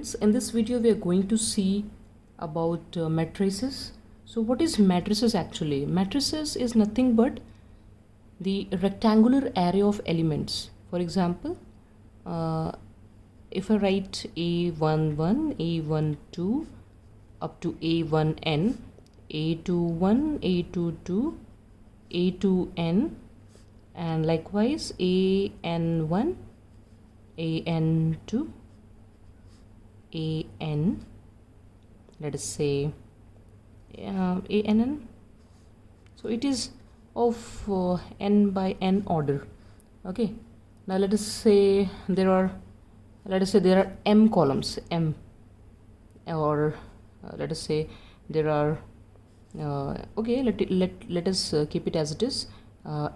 students, in this video we are going to see about matrices. So what is matrices actually? Matrices is nothing but the rectangular array of elements. For example, if I write A11, A12 up to A1n, A21, A22, A2n, and likewise AN1, AN2, AN, let us say ANN. So it is of n by n order. Okay, now let us say there are m columns, m, or let us say there are okay, let us keep it as it is,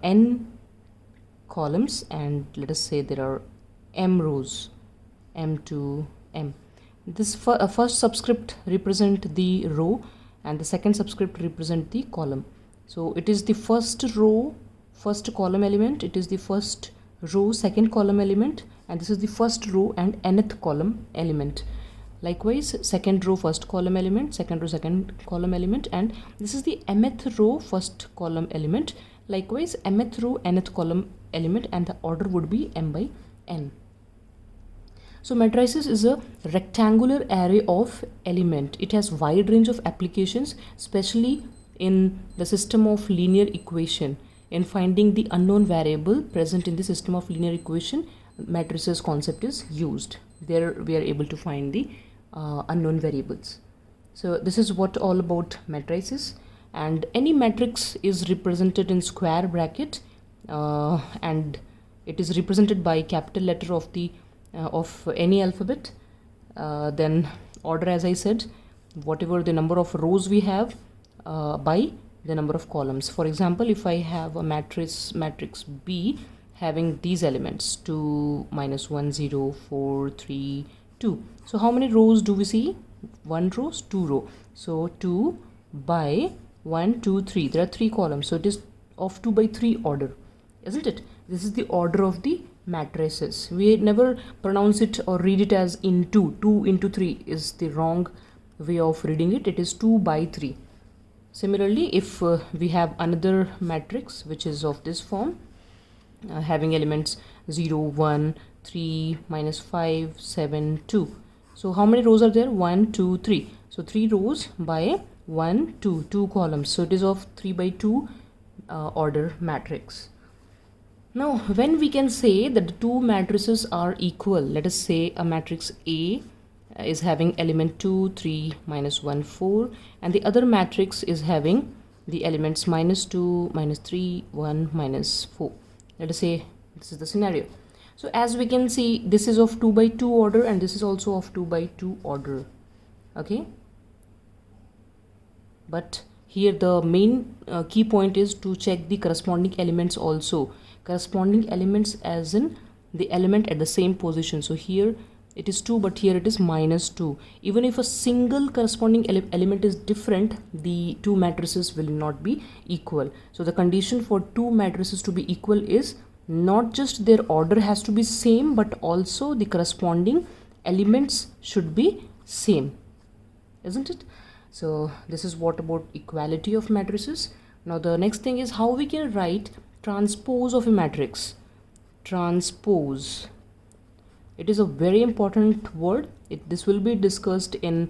n columns, and let us say there are m rows, m to m. This first subscript represent the row and the second subscript represent the column. So it is the first row, first column element, it is the first row, second column element, and this is the first row and nth column element. Likewise, second row, first column element, second row, second column element, and this is the mth row, first column element. Likewise, mth row, nth column element, and the order would be m by n. So matrices is a rectangular array of element. It has wide range of applications, especially in the system of linear equation. In finding the unknown variable present in the system of linear equation, matrices concept is used. There we are able to find the unknown variables. So this is what all about matrices, and any matrix is represented in square bracket, and it is represented by capital letter of the of any alphabet. Then order, as I said, whatever the number of rows we have by the number of columns. For example, if I have a matrix B having these elements 2, -1, 0, 4, 3, 2. So how many rows do we see? 1 row, 2 row. So 2 by 1, 2, 3. There are 3 columns. So it is of 2 by 3 order, isn't it? This is the order of the matrices. We never pronounce it or read it as into. 2 into 3 is the wrong way of reading it. It is 2 by 3. Similarly, if we have another matrix which is of this form, having elements 0, 1, 3, -5, 7, 2. So how many rows are there? 1, 2, 3. So 3 rows by 1, 2, 2 columns. So it is of 3 by 2 order matrix. Now, when we can say that the two matrices are equal, let us say a matrix A is having element 2, 3, -1, 4, and the other matrix is having the elements -2, -3, 1, -4. Let us say this is the scenario. So as we can see, this is of 2 by 2 order and this is also of 2 by 2 order. Okay, but here the main key point is to check the corresponding elements also. Corresponding elements as in the element at the same position. So here it is 2, but here it is -2. Even if a single corresponding element is different, the two matrices will not be equal. So the condition for two matrices to be equal is not just their order has to be same, but also the corresponding elements should be same, isn't it? So this is what about equality of matrices. Now the next thing is how we can write transpose of a matrix. Transpose, it is a very important word. This will be discussed in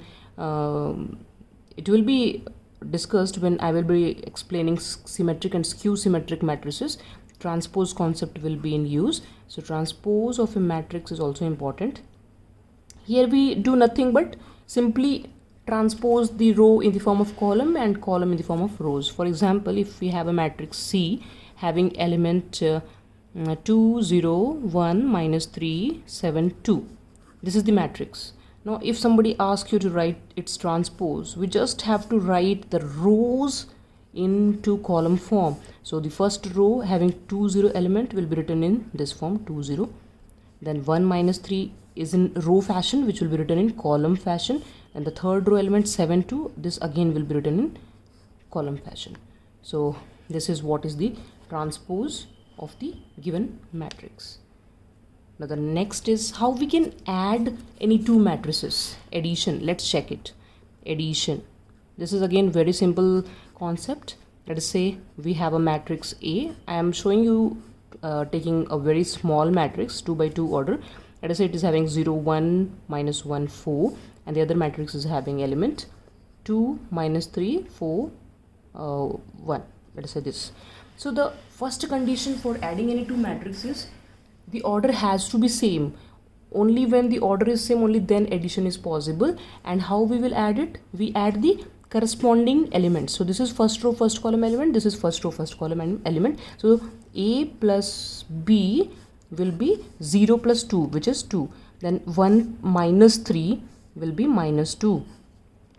it will be discussed when I will be explaining symmetric and skew symmetric matrices. Transpose concept will be in use. So transpose of a matrix is also important. Here we do nothing but simply transpose the row in the form of column and column in the form of rows. For example, if we have a matrix C having element 2, 0, 1, -3, 7, 2. This is the matrix. Now if somebody asks you to write its transpose, we just have to write the rows into column form. So the first row having 2, 0 element will be written in this form, 2, 0. Then 1, -3 is in row fashion, which will be written in column fashion, and the third row element 7, 2, this again will be written in column fashion. So this is what is the transpose of the given matrix. Now the next is how we can add any two matrices. Addition, let's check it. Addition, this is again very simple concept. Let us say we have a matrix A. I am showing you taking a very small matrix, 2 by 2 order. Let us say it is having 0 1 minus 1 4, and the other matrix is having element 2 minus 3 4 1. Let us say this. So the first condition for adding any two matrices, the order has to be same. Only when the order is same, only then addition is possible. And how we will add it? We add the corresponding elements. So this is first row first column element, this is first row first column element. So A plus B will be 0 plus 2, which is 2. Then 1 minus 3 will be minus 2.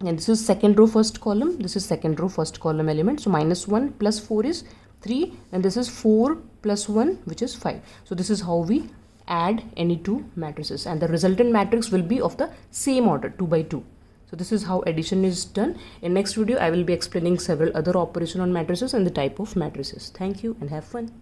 And this is second row first column, this is second row first column element. So minus 1 plus 4 is 3, and this is 4 plus 1, which is 5. So this is how we add any two matrices, and the resultant matrix will be of the same order, 2 by 2. So this is how addition is done. In next video I will be explaining several other operations on matrices and the type of matrices. Thank you and have fun.